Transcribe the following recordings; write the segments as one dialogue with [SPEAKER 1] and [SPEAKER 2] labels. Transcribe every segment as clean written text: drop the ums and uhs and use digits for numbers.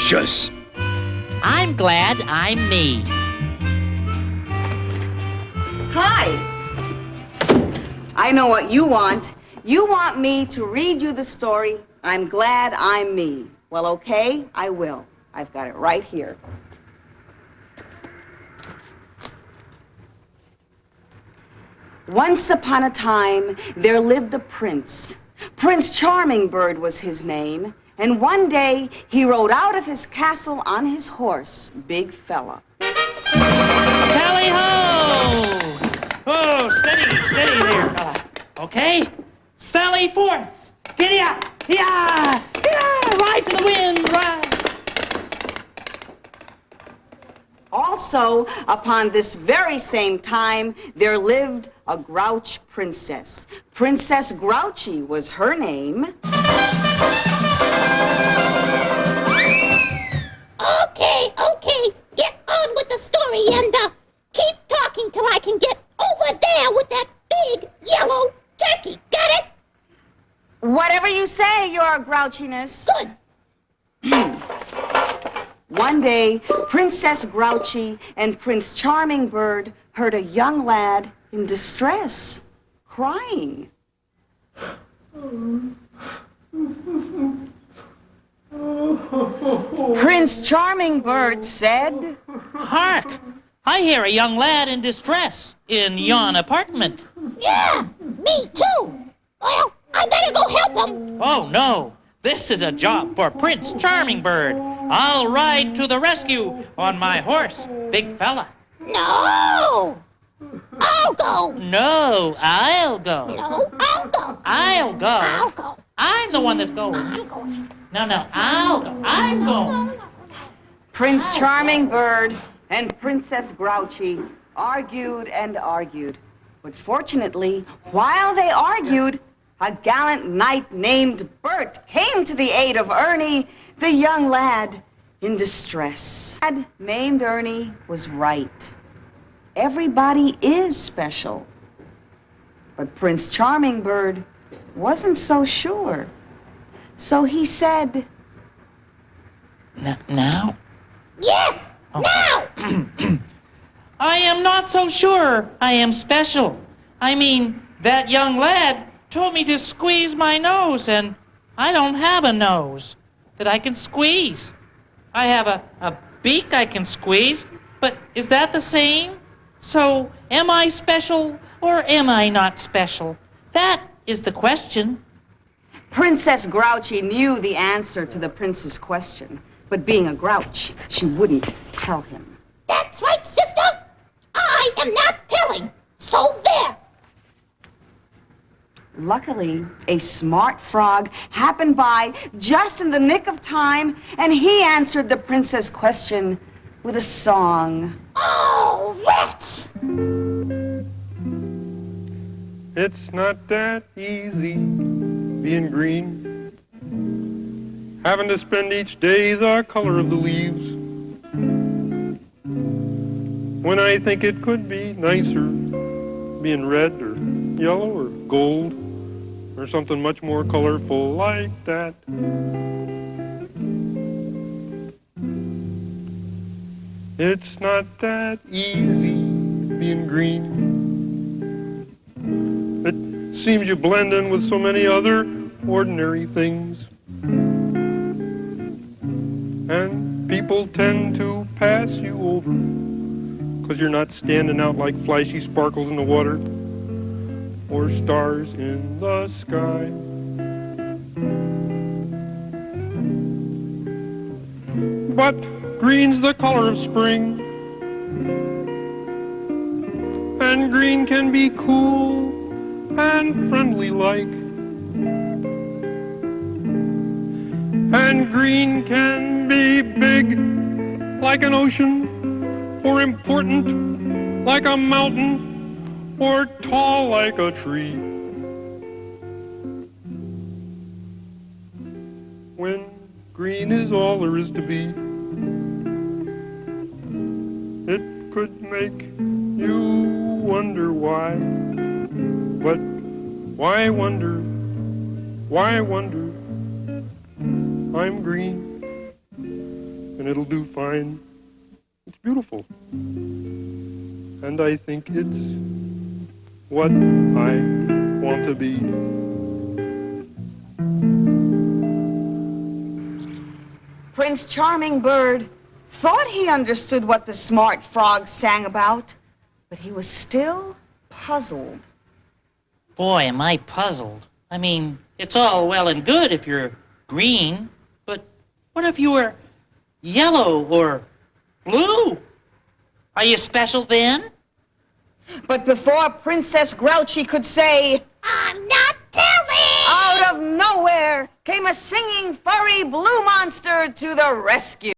[SPEAKER 1] delicious.
[SPEAKER 2] I'm glad I'm me.
[SPEAKER 3] Hi. I know what you want. You want me to read you the story, I'm Glad I'm Me. Well, okay, I will. I've got it right here. Once upon a time, there lived a prince. Prince Charmingbird was his name, and one day he rode out of his castle on his horse, Big Fella.
[SPEAKER 2] Tally-ho! Oh, steady there, fella. Okay? Sally forth! Giddy up! Yeah! Yeah! Ride to the wind! Ride!
[SPEAKER 3] Also, upon this very same time, there lived a grouch princess. Princess Grouchy was her name.
[SPEAKER 4] Okay, get on with the story and keep talking till I can get over there with that big yellow turkey. Got it?
[SPEAKER 3] Whatever you say, your grouchiness.
[SPEAKER 4] Good.
[SPEAKER 3] One day, Princess Grouchy and Prince Charmingbird heard a young lad in distress, crying. Prince Charmingbird said,
[SPEAKER 2] Hark! I hear a young lad in distress in yon apartment.
[SPEAKER 4] Yeah, me too. Well, I better go help him.
[SPEAKER 2] Oh, no. This is a job for Prince Charmingbird. I'll ride to the rescue on my horse, Big Fella.
[SPEAKER 4] No! I'll go.
[SPEAKER 2] No, I'll go.
[SPEAKER 4] No, I'll go.
[SPEAKER 2] I'll go.
[SPEAKER 4] I'll go.
[SPEAKER 2] I'm the one that's going.
[SPEAKER 4] I'm going.
[SPEAKER 2] No, I'll go. I'm going.
[SPEAKER 3] Prince Charmingbird and Princess Grouchy argued and argued. But fortunately, while they argued, a gallant knight named Bert came to the aid of Ernie, the young lad in distress. The lad named Ernie was right. Everybody is special. But Prince Charmingbird wasn't so sure. So he said,
[SPEAKER 2] Now?
[SPEAKER 4] Yes,
[SPEAKER 2] Oh.
[SPEAKER 4] now!
[SPEAKER 2] I am not so sure I am special. I mean, that young lad told me to squeeze my nose, and I don't have a nose that I can squeeze. I have a beak I can squeeze, but is that the same? So, am I special or am I not special? That is the question.
[SPEAKER 3] Princess Grouchy knew the answer to the prince's question, but being a grouch, she wouldn't tell him.
[SPEAKER 4] That's right, sister. I am not telling. So there.
[SPEAKER 3] Luckily, a smart frog happened by just in the nick of time, and he answered the princess' question with a song.
[SPEAKER 4] Oh, rats!
[SPEAKER 5] It's not that easy being green, having to spend each day the color of the leaves, when I think it could be nicer being red or yellow or gold or something much more colorful like that. It's not that easy being green. It seems you blend in with so many other ordinary things, and people tend to pass you over because you're not standing out like flashy sparkles in the water or stars in the sky. But green's the color of spring, and green can be cool and friendly like, and green can be big like an ocean, or important like a mountain, or tall like a tree. When green is all there is to be, it could make you wonder why. But why wonder? Why wonder? I'm green. and it'll do fine. It's beautiful. And I think it's what I want to be.
[SPEAKER 3] Prince Charmingbird thought he understood what the smart frog sang about, but he was still puzzled.
[SPEAKER 2] Boy, am I puzzled. I mean, it's all well and good if you're green, but what if you were yellow or blue? Are you special then?
[SPEAKER 3] But before Princess Grouchy could say,
[SPEAKER 4] I'm not telling!
[SPEAKER 3] out of nowhere came a singing furry blue monster to the rescue.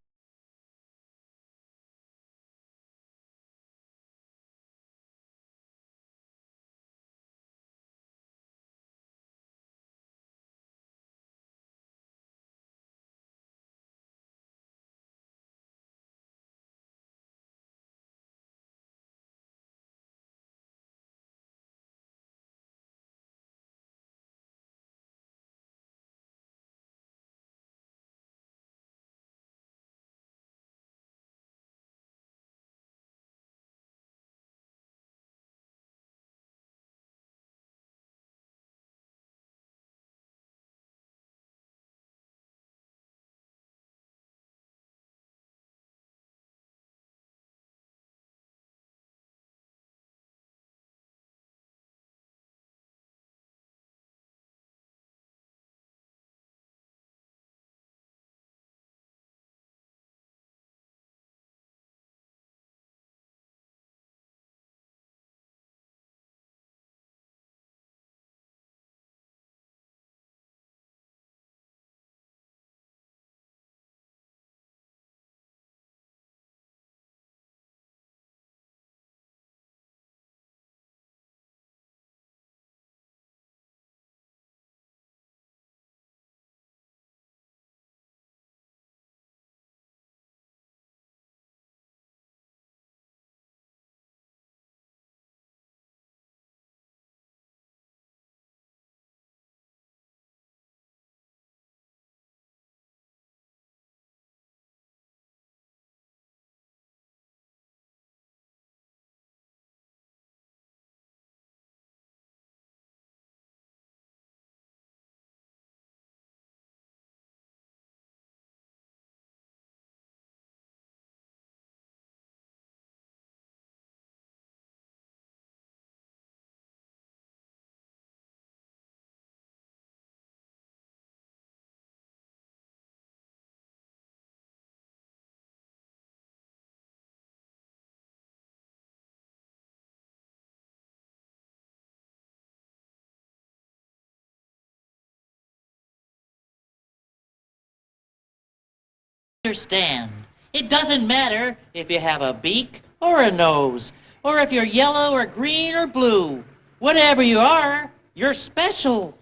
[SPEAKER 2] Understand. It doesn't matter if you have a beak or a nose, or if you're yellow or green or blue. Whatever you are, you're special.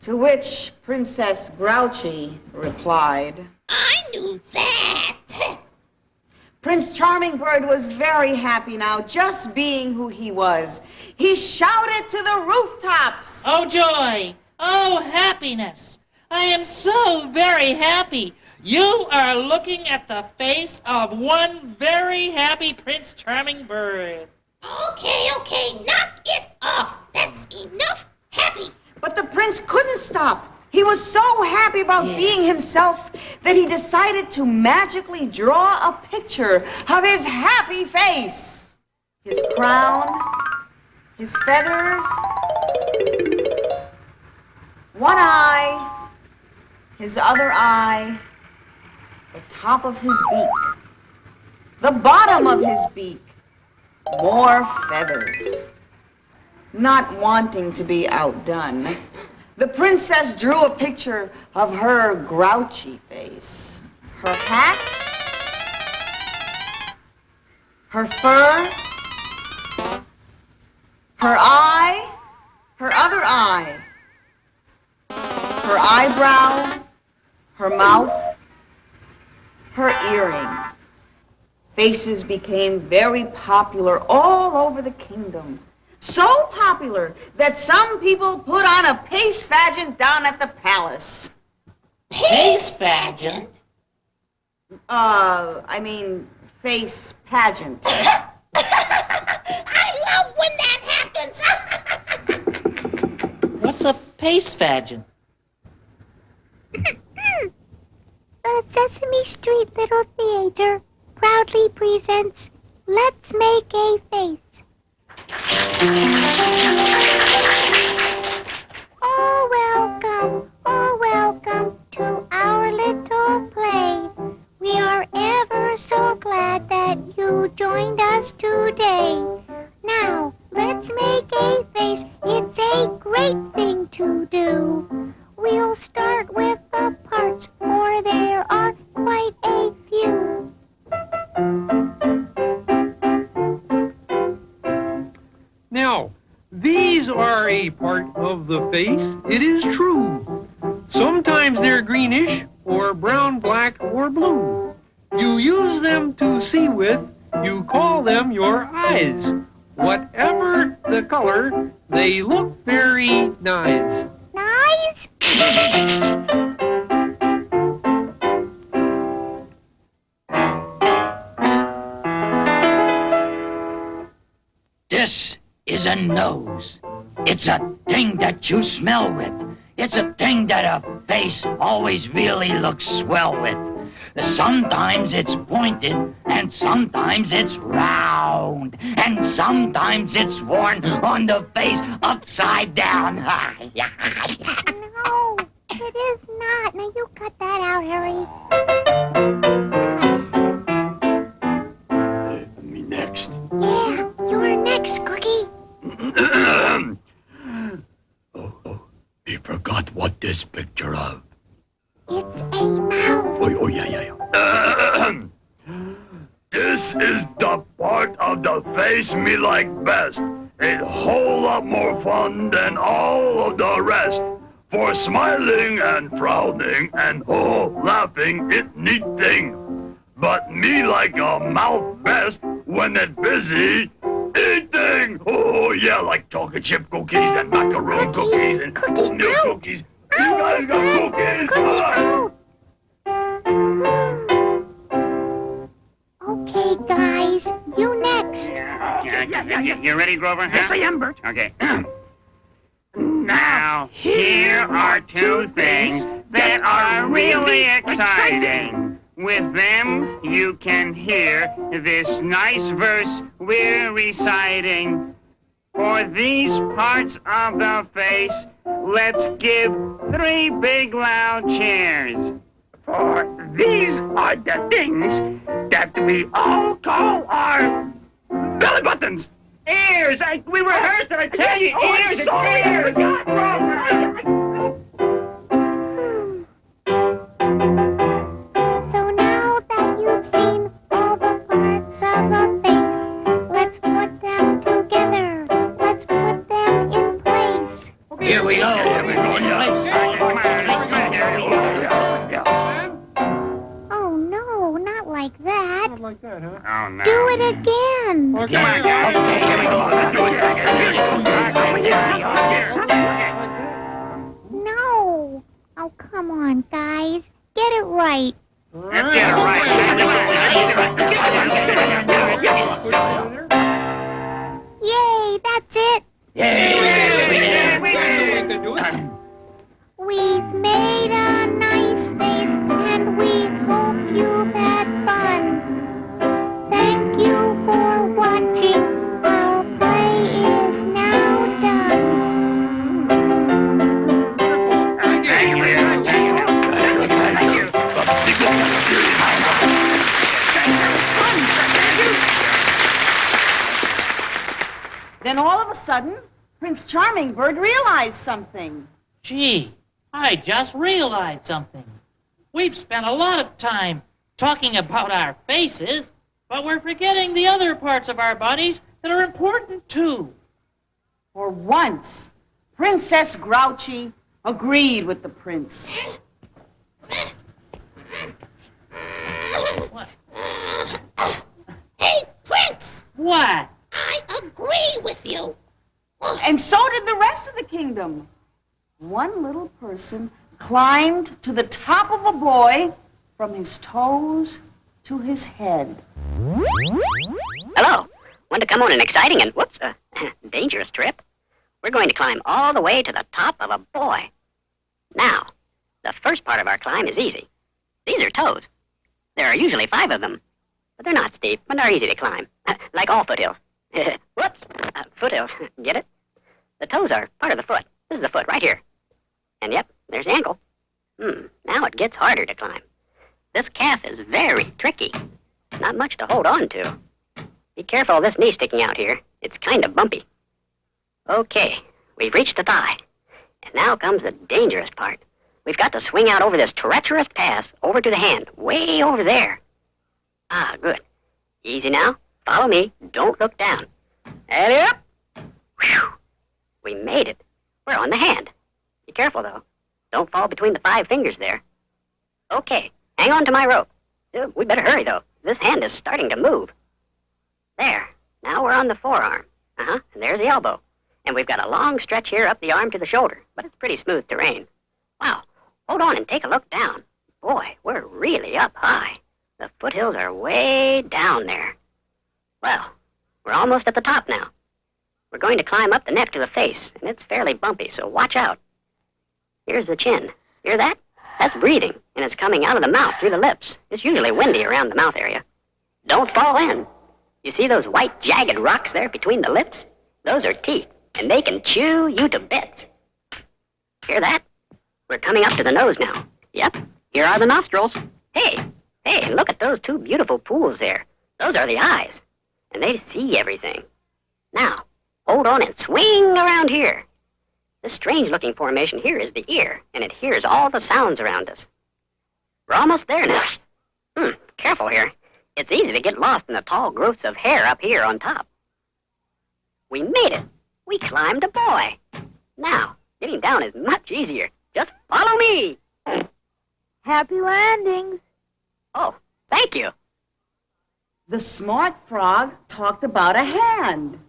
[SPEAKER 3] To which Princess Grouchy replied,
[SPEAKER 4] I knew that!
[SPEAKER 3] Prince Charmingbird was very happy now, just being who he was. He shouted to the rooftops.
[SPEAKER 2] Oh, joy! Oh, happiness! I am so very happy. You are looking at the face of one very happy Prince Charmingbird.
[SPEAKER 4] Okay, knock it off. That's enough happy.
[SPEAKER 3] But the prince couldn't stop. He was so happy about being himself that he decided to magically draw a picture of his happy face. His crown, his feathers, one eye, his other eye, the top of his beak, the bottom of his beak, more feathers. Not wanting to be outdone, the princess drew a picture of her grouchy face, her hat, her fur, her eye, her other eye, her eyebrow, her mouth, her earring. Faces became very popular all over the kingdom. So popular that some people put on a pace pageant down at the palace.
[SPEAKER 2] Pace pageant?
[SPEAKER 3] Face pageant.
[SPEAKER 4] I love when that happens.
[SPEAKER 2] What's a pace pageant?
[SPEAKER 4] The Sesame Street Little Theater proudly presents Let's Make a Face. Oh welcome to our little play. We are ever so glad that you joined us today. Now, let's make a face. It's a great thing to do. We'll start with the parts, for there are quite a few.
[SPEAKER 5] Now, these are a part of the face, it is true. Sometimes they're greenish, or brown, black, or blue. You use them to see with, you call them your eyes. Whatever the color, they look very nice.
[SPEAKER 4] Nice?
[SPEAKER 1] This is a nose. It's a thing that you smell with. It's a thing that a face always really looks swell with. Sometimes it's pointed, and sometimes it's round, and sometimes it's worn on the face upside down.
[SPEAKER 4] No, it is not. Now you cut that out, Harry.
[SPEAKER 1] Me next.
[SPEAKER 4] Yeah, you're next, Cookie.
[SPEAKER 1] He forgot what this picture of.
[SPEAKER 4] It's a mouth.
[SPEAKER 1] Oh, yeah. This is the part of the face me like best. A whole lot more fun than all of the rest. For smiling and frowning and laughing, it neat thing. But me like a mouth best when it busy eating. Oh yeah, like chocolate chip cookies and macaroon cookies and oatmeal cookies. You guys got cookies?
[SPEAKER 4] Okay, guys, you next.
[SPEAKER 6] You ready, Grover?
[SPEAKER 1] Yes, I am, Bert.
[SPEAKER 6] Okay. Now, here are two things that are really exciting. With them, you can hear this nice verse we're reciting. For these parts of the face, let's give 3 big loud cheers. For these are the things that we all call our belly buttons. Ears! We rehearsed it, I tell you, ears! It's ears!
[SPEAKER 4] So now that you've seen all the parts of a face, let's put them together. Let's put them in place.
[SPEAKER 1] Here we go.
[SPEAKER 4] Oh no, not like that.
[SPEAKER 5] Not like that, huh?
[SPEAKER 6] Oh, no.
[SPEAKER 4] Do it again.
[SPEAKER 5] Okay.
[SPEAKER 6] Come on, guys.
[SPEAKER 4] No. Oh, come on, guys. Get it right.
[SPEAKER 6] Let's get it right.
[SPEAKER 4] Yay, that's it. We've made a nice face, and we hope you've had fun. Thank you for watching. Our play is now done.
[SPEAKER 3] Then all of a sudden, Prince Charmingbird realized something.
[SPEAKER 2] Gee, I just realized something. We've spent a lot of time talking about our faces, but we're forgetting the other parts of our bodies that are important too.
[SPEAKER 3] For once, Princess Grouchy agreed with the prince.
[SPEAKER 2] What?
[SPEAKER 4] Hey, Prince!
[SPEAKER 2] What?
[SPEAKER 4] I agree with you.
[SPEAKER 3] And so did the rest of the kingdom. One little person climbed to the top of a boy from his toes to his head.
[SPEAKER 7] Hello. Want to come on an exciting and, dangerous trip? We're going to climb all the way to the top of a boy. Now, the first part of our climb is easy. These are toes. There are usually 5 of them, but they're not steep, but they're easy to climb, like all foothills. Foothills, get it? The toes are part of the foot. This is the foot right here. And yep, there's the ankle. Now it gets harder to climb. This calf is very tricky. Not much to hold on to. Be careful of this knee sticking out here. It's kind of bumpy. Okay, we've reached the thigh. And now comes the dangerous part. We've got to swing out over this treacherous pass over to the hand, way over there. Ah, good. Easy now. Follow me. Don't look down. Head up. Whew. We made it. We're on the hand. Be careful, though. Don't fall between the 5 fingers there. Okay, hang on to my rope. We better hurry, though. This hand is starting to move. There. Now we're on the forearm. And there's the elbow. And we've got a long stretch here up the arm to the shoulder, but it's pretty smooth terrain. Wow. Hold on and take a look down. Boy, we're really up high. The foothills are way down there. Well, we're almost at the top now. We're going to climb up the neck to the face, and it's fairly bumpy, so watch out. Here's the chin. Hear that? That's breathing, and it's coming out of the mouth through the lips. It's usually windy around the mouth area. Don't fall in. You see those white, jagged rocks there between the lips? Those are teeth, and they can chew you to bits. Hear that? We're coming up to the nose now. Yep, here are the nostrils. Hey, look at those 2 beautiful pools there. Those are the eyes, and they see everything. Now, hold on and swing around here. This strange-looking formation here is the ear, and it hears all the sounds around us. We're almost there now. Careful here. It's easy to get lost in the tall growths of hair up here on top. We made it. We climbed a boy. Now, getting down is much easier. Just follow me.
[SPEAKER 4] Happy landings.
[SPEAKER 7] Oh, thank you.
[SPEAKER 3] The smart frog talked about a hand.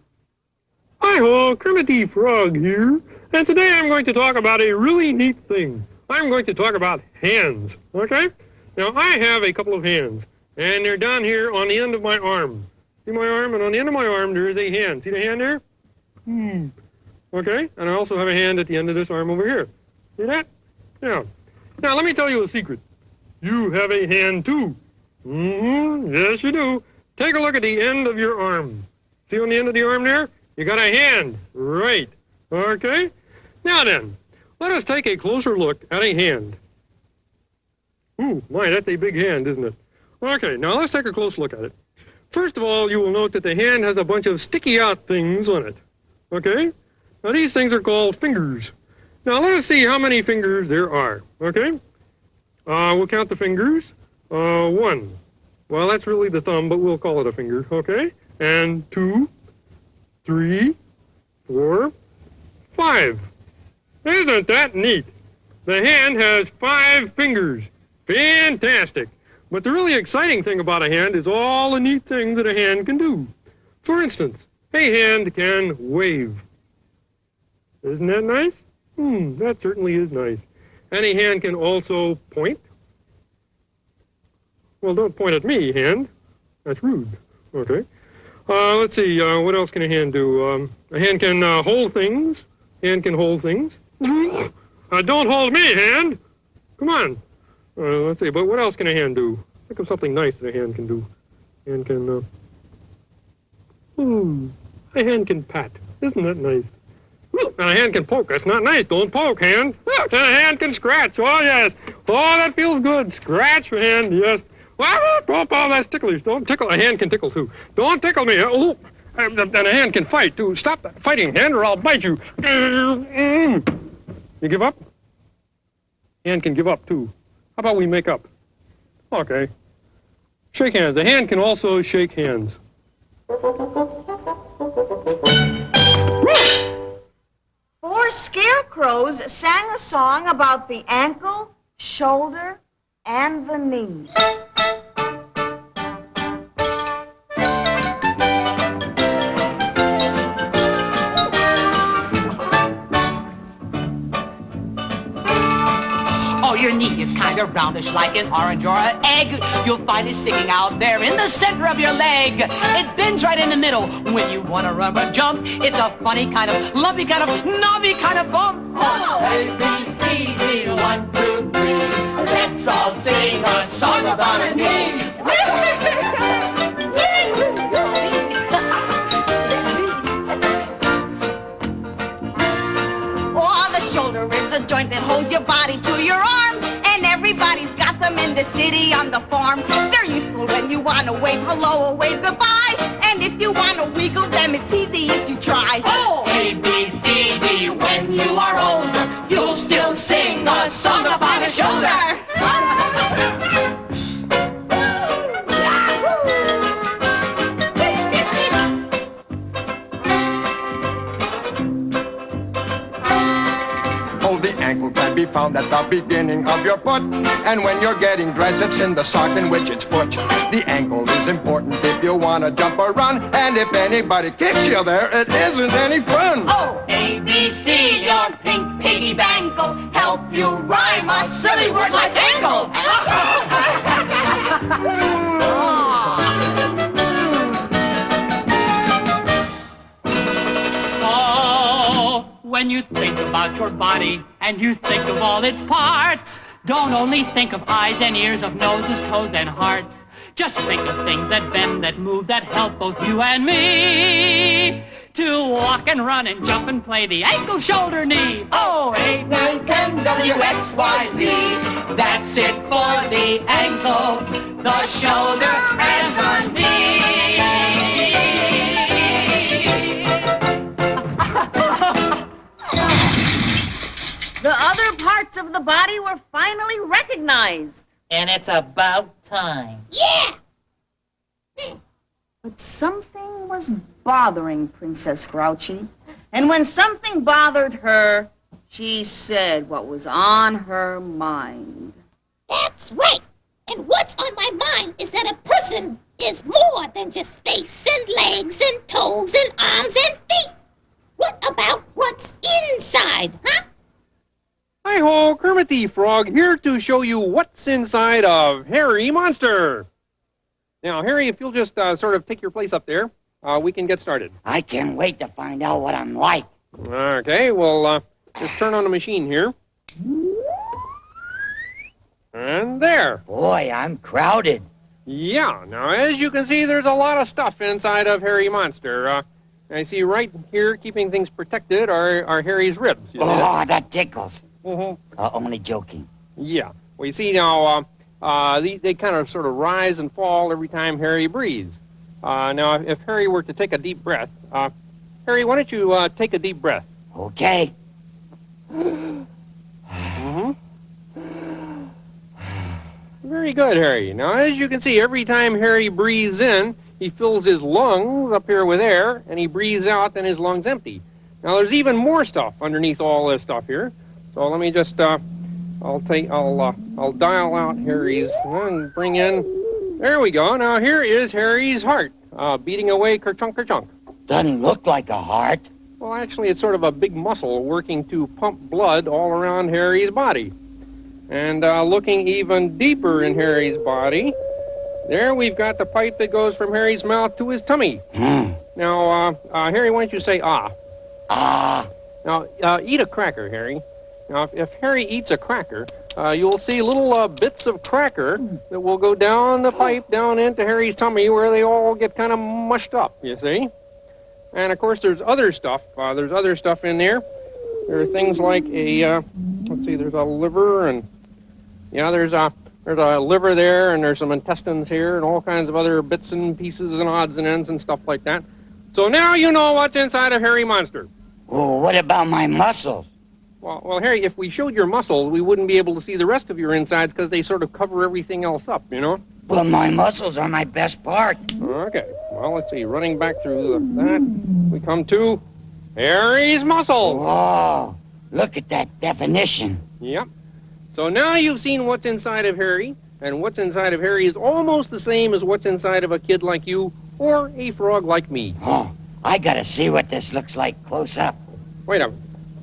[SPEAKER 5] Hi-ho, Kermit the Frog here, and today I'm going to talk about a really neat thing. I'm going to talk about hands, okay? Now, I have a couple of hands, and they're down here on the end of my arm. See my arm? And on the end of my arm, there is a hand. See the hand there? Okay, and I also have a hand at the end of this arm over here. See that? Yeah. Now, let me tell you a secret. You have a hand, too. Yes, you do. Take a look at the end of your arm. See on the end of the arm there? You got a hand. Right. Okay? Now then, let us take a closer look at a hand. My, that's a big hand, isn't it? Okay, now let's take a close look at it. First of all, you will note that the hand has a bunch of sticky out things on it. Okay? Now these things are called fingers. Now let us see how many fingers there are. Okay? We'll count the fingers. 1. Well, that's really the thumb, but we'll call it a finger. Okay? And 2, 3, 4, 5. Isn't that neat? The hand has 5 fingers. Fantastic. But the really exciting thing about a hand is all the neat things that a hand can do. For instance, a hand can wave. Isn't that nice? That certainly is nice. And a hand can also point. Well, don't point at me, hand. That's rude. Okay. Let's see, what else can a hand do? A hand can hold things. Hand can hold things. Don't hold me, hand. Come on. Let's see, but what else can a hand do? Think of something nice that a hand can do. Hand can, a hand can pat. Isn't that nice? And a hand can poke. That's not nice. Don't poke, hand. And a hand can scratch. Oh, yes. Oh, that feels good. Scratch, hand, yes. Oh, that's ticklish. Don't tickle. A hand can tickle, too. Don't tickle me. Oh, and a hand can fight, too. Stop that fighting, hand, or I'll bite you. You give up? Hand can give up, too. How about we make up? Okay. Shake hands. The hand can also shake hands.
[SPEAKER 3] 4 scarecrows sang a song about the ankle, shoulder, and the knee.
[SPEAKER 8] Oh, your knee is kind kind of roundish like an orange or an egg. You'll find it sticking out there in the center of your leg. It bends right in the middle. When you want to run or jump, it's a funny kind of, lumpy kind of, knobby kind of bump. A, B, C, D, 1, 2, 3. Let's all sing a song about a knee.
[SPEAKER 3] Oh, the shoulder is a joint that holds your body to your arm. And everybody's got them in the city on the farm. They're useful when you want to wave hello or wave goodbye. And if you want to wiggle them, it's easy if you try.
[SPEAKER 8] Oh, A, B, C, D, when you are older, you'll still sing a song about a shoulder.
[SPEAKER 9] Oh, the ankle can be found at the beginning of your foot. And when you're getting dressed, it's in the sock in which it's put. The ankle is important if you want to jump or run. And if anybody kicks you there, it isn't any fun.
[SPEAKER 8] Oh, A, B, C, your pink piggy bangle. Help you rhyme a silly word like ankle. Oh, when you think about your body and you think of all its parts, don't only think of eyes and ears, of noses, toes, and hearts. Just think of things that bend, that move, that help both you and me to walk and run and jump and play the ankle, shoulder, knee. Oh, 8, 9, 10, W, X, Y, Z. That's it for the ankle, the shoulder, and the knee.
[SPEAKER 3] The other parts of the body were finally recognized.
[SPEAKER 2] And it's about time.
[SPEAKER 4] Yeah!
[SPEAKER 3] But something was bothering Princess Grouchy. And when something bothered her, she said what was on her mind.
[SPEAKER 4] That's right. And what's on my mind is that a person is more than just face and legs and toes and arms and feet. What about what's inside, huh?
[SPEAKER 5] Hi-ho, Kermit the Frog here to show you what's inside of Harry Monster. Now, Harry, if you'll just sort of take your place up there, we can get started.
[SPEAKER 10] I can't wait to find out what I'm like.
[SPEAKER 5] Okay, well, just turn on the machine here. And there.
[SPEAKER 10] Boy, I'm crowded.
[SPEAKER 5] Yeah, now as you can see, there's a lot of stuff inside of Harry Monster. I see right here, keeping things protected, are Harry's ribs. You see that?
[SPEAKER 10] That tickles.
[SPEAKER 5] Mm-hmm.
[SPEAKER 10] Only joking.
[SPEAKER 5] Yeah. Well, you see now, they kind of sort of rise and fall every time Harry breathes. Now, if Harry were to take a deep breath, Harry, why don't you take a deep breath?
[SPEAKER 10] Okay.
[SPEAKER 5] Mm-hmm. Very good, Harry. Now, as you can see, every time Harry breathes in, he fills his lungs up here with air, and he breathes out, and his lungs empty. Now, there's even more stuff underneath all this stuff here. So let me just, I'll dial out Harry's and bring in. There we go. Now here is Harry's heart, beating away kerchunk kerchunk.
[SPEAKER 10] Doesn't look like a heart.
[SPEAKER 5] Well, actually, it's sort of a big muscle working to pump blood all around Harry's body. And looking even deeper in Harry's body, there we've got the pipe that goes from Harry's mouth to his tummy. Now, Harry, why don't you say ah?
[SPEAKER 10] Ah.
[SPEAKER 5] Now, eat a cracker, Harry. Now, if Harry eats a cracker, you'll see little bits of cracker that will go down the pipe, down into Harry's tummy, where they all get kind of mushed up, you see? And, of course, there's other stuff. There's other stuff in there. There are things like let's see, there's a liver, and, yeah, there's a liver there, and there's some intestines here, and all kinds of other bits and pieces and odds and ends and stuff like that. So now you know what's inside of Harry Monster.
[SPEAKER 10] Oh, what about my muscles?
[SPEAKER 5] Well, Harry, if we showed your muscles, we wouldn't be able to see the rest of your insides because they sort of cover everything else up, you know?
[SPEAKER 10] Well, my muscles are my best part.
[SPEAKER 5] Okay. Well, let's see. Running back through that, we come to Harry's muscles.
[SPEAKER 10] Whoa, look at that definition.
[SPEAKER 5] Yep. So now you've seen what's inside of Harry, and what's inside of Harry is almost the same as what's inside of a kid like you or a frog like me.
[SPEAKER 10] Oh, I gotta see what this looks like close up.
[SPEAKER 5] Wait a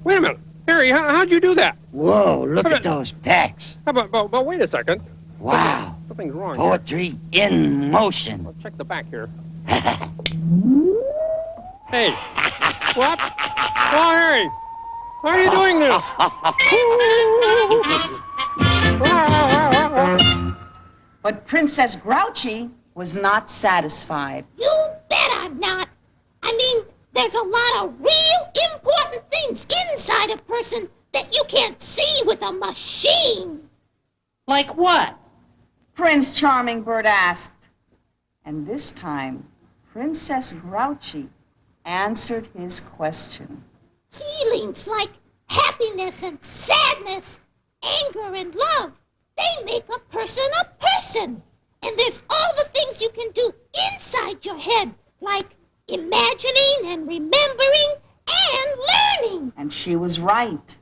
[SPEAKER 5] minute. Harry, how'd you do that?
[SPEAKER 10] Whoa, look at those pecs.
[SPEAKER 5] But wait a second.
[SPEAKER 10] Wow.
[SPEAKER 5] Something's wrong here.
[SPEAKER 10] Poetry in motion.
[SPEAKER 5] Well, check the back here. Hey, what? Oh, Harry, why are you doing this?
[SPEAKER 3] But Princess Grouchy was not satisfied.
[SPEAKER 4] You bet I'm not. I mean, there's a lot of real important things inside a person that you can't see with a machine.
[SPEAKER 2] Like what?
[SPEAKER 3] Prince Charmingbird asked. And this time, Princess Grouchy answered his question.
[SPEAKER 4] Feelings like happiness and sadness, anger and love, they make a person a person. And there's all the things you can do inside your head, like imagining and remembering and learning.
[SPEAKER 3] And she was right.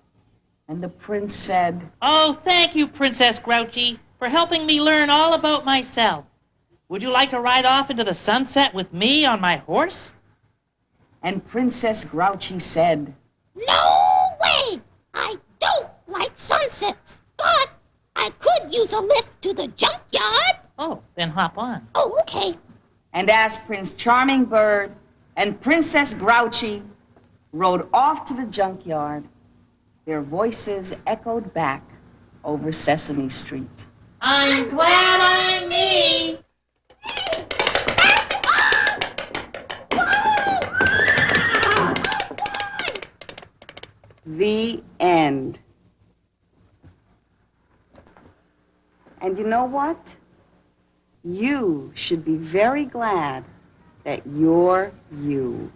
[SPEAKER 3] And the prince said,
[SPEAKER 2] Oh, thank you, Princess Grouchy, for helping me learn all about myself. Would you like to ride off into the sunset with me on my horse?
[SPEAKER 3] And Princess Grouchy said,
[SPEAKER 4] No way! I don't like sunsets, but I could use a lift to the junkyard.
[SPEAKER 2] Oh, then hop on.
[SPEAKER 4] Oh, okay.
[SPEAKER 3] And as Prince Charmingbird and Princess Grouchy rode off to the junkyard, their voices echoed back over Sesame Street.
[SPEAKER 2] I'm glad I'm me.
[SPEAKER 3] The end. And you know what? You should be very glad that you're you.